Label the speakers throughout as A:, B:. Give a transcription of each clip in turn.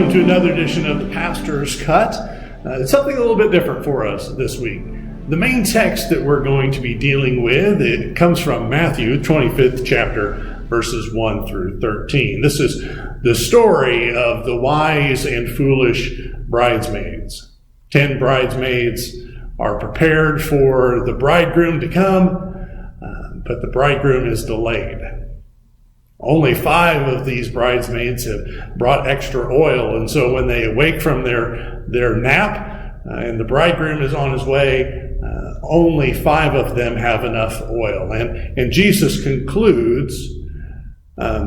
A: welcome to another edition of the Pastor's Cut. It's something a little bit different for us this week. The main text that we're going to be dealing with, it comes from Matthew, 25th chapter, verses 1 through 13. This is the story of the wise and foolish bridesmaids. 10 bridesmaids are prepared for the bridegroom to come, but the bridegroom is delayed. Only 5 of these bridesmaids have brought extra oil, and so when they awake from their nap and the bridegroom is on his way, only 5 of them have enough oil. And Jesus concludes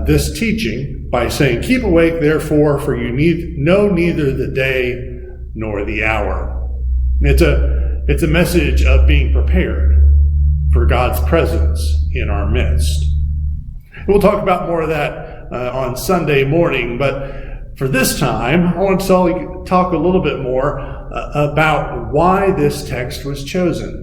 A: this teaching by saying, "Keep awake, therefore, for you know neither the day nor the hour." It's a message of being prepared for God's presence in our midst. We'll talk about more of that on Sunday morning, but for this time, I want to talk a little bit more about why this text was chosen.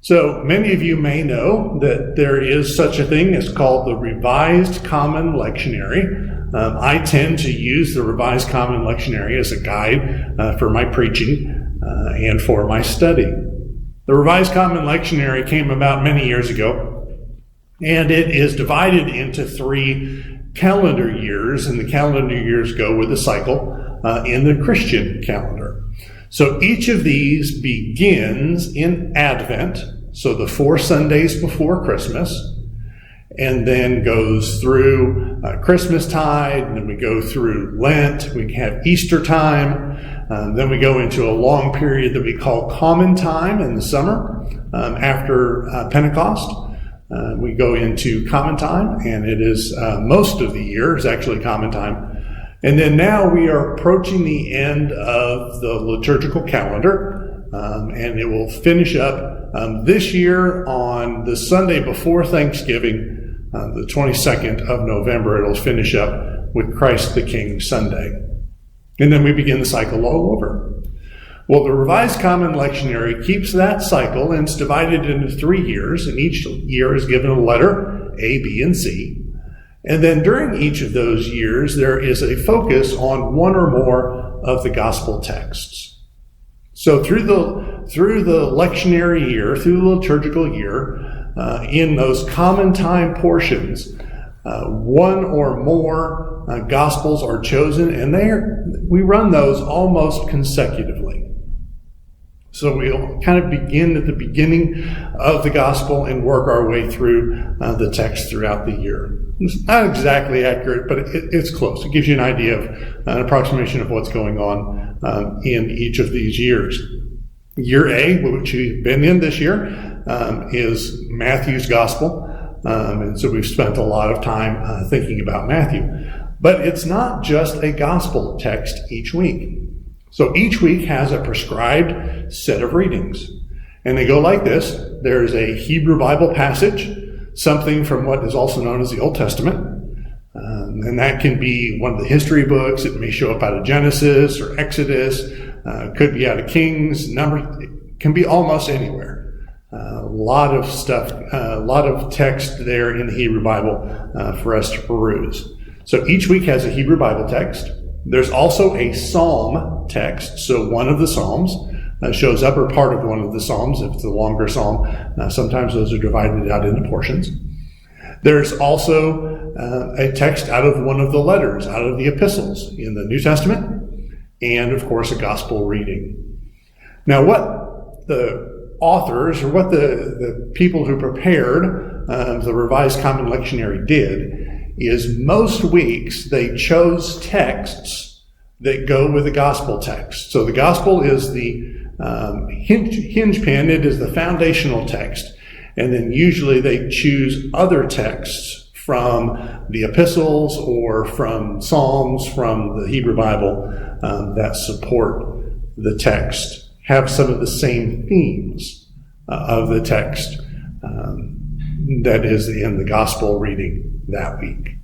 A: So many of you may know that there is such a thing as called the Revised Common Lectionary. I tend to use the Revised Common Lectionary as a guide for my preaching and for my study. The Revised Common Lectionary came about many years ago, and it is divided into 3 calendar years, and the calendar years go with a cycle in the Christian calendar. So each of these begins in Advent, so the 4 Sundays before Christmas, and then goes through Christmastide, and then we go through Lent, we have Easter time, then we go into a long period that we call Common Time in the summer after Pentecost. We go into Common Time, and it is most of the year is actually Common Time. And then now we are approaching the end of the liturgical calendar, and it will finish up this year on the Sunday before Thanksgiving, the 22nd of November. It'll finish up with Christ the King Sunday. And then we begin the cycle all over. Well, the Revised Common Lectionary keeps that cycle, and it's divided into 3 years, and each year is given a letter, A, B, and C. And then during each of those years, there is a focus on one or more of the gospel texts. So through the lectionary year, through the liturgical year, in those common time portions, one or more gospels are chosen, and we run those almost consecutively. So we'll kind of begin at the beginning of the gospel and work our way through the text throughout the year. It's not exactly accurate, but it's close. It gives you an idea of an approximation of what's going on in each of these years. Year A, which we've been in this year, is Matthew's gospel. And so we've spent a lot of time thinking about Matthew. But it's not just a gospel text each week. So each week has a prescribed set of readings. And they go like this. There's a Hebrew Bible passage, something from what is also known as the Old Testament. And that can be one of the history books. It may show up out of Genesis or Exodus. Could be out of Kings. It can be almost anywhere. A lot of stuff, a lot of text there in the Hebrew Bible for us to peruse. So each week has a Hebrew Bible text. There's also a psalm text, so one of the psalms shows up, or part of one of the psalms. If it's a longer psalm, sometimes those are divided out into portions. There's also a text out of one of the letters, out of the epistles in the New Testament, and of course a gospel reading. Now what the authors, or what the people who prepared the Revised Common Lectionary did, is most weeks they chose texts that go with the gospel text. So the gospel is the hinge pin, it is the foundational text. And then usually they choose other texts from the epistles or from Psalms from the Hebrew Bible that support the text, have some of the same themes of the text that is in the gospel reading that week.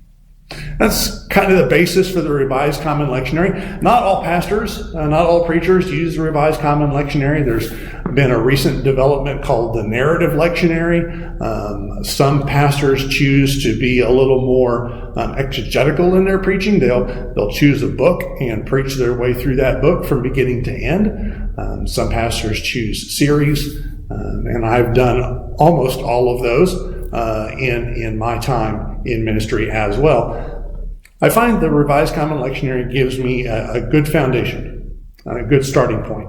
A: That's kind of the basis for the Revised Common Lectionary. Not all pastors, not all preachers use the Revised Common Lectionary. There's been a recent development called the Narrative Lectionary. Some pastors choose to be a little more exegetical in their preaching. They'll choose a book and preach their way through that book from beginning to end. Some pastors choose series, and I've done almost all of those in my time in ministry as well. I find the Revised Common Lectionary gives me a good foundation, a good starting point,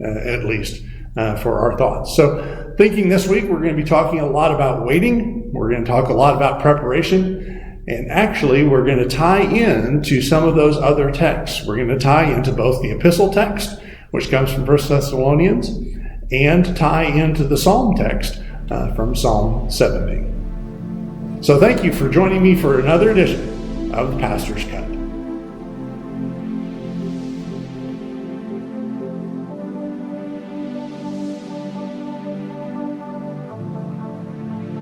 A: at least, for our thoughts. So thinking this week, we're going to be talking a lot about waiting. We're going to talk a lot about preparation. And actually, we're going to tie into some of those other texts. We're going to tie into both the epistle text, which comes from 1 Thessalonians, and tie into the Psalm text from Psalm 70. So thank you for joining me for another edition of the Pastor's Cut.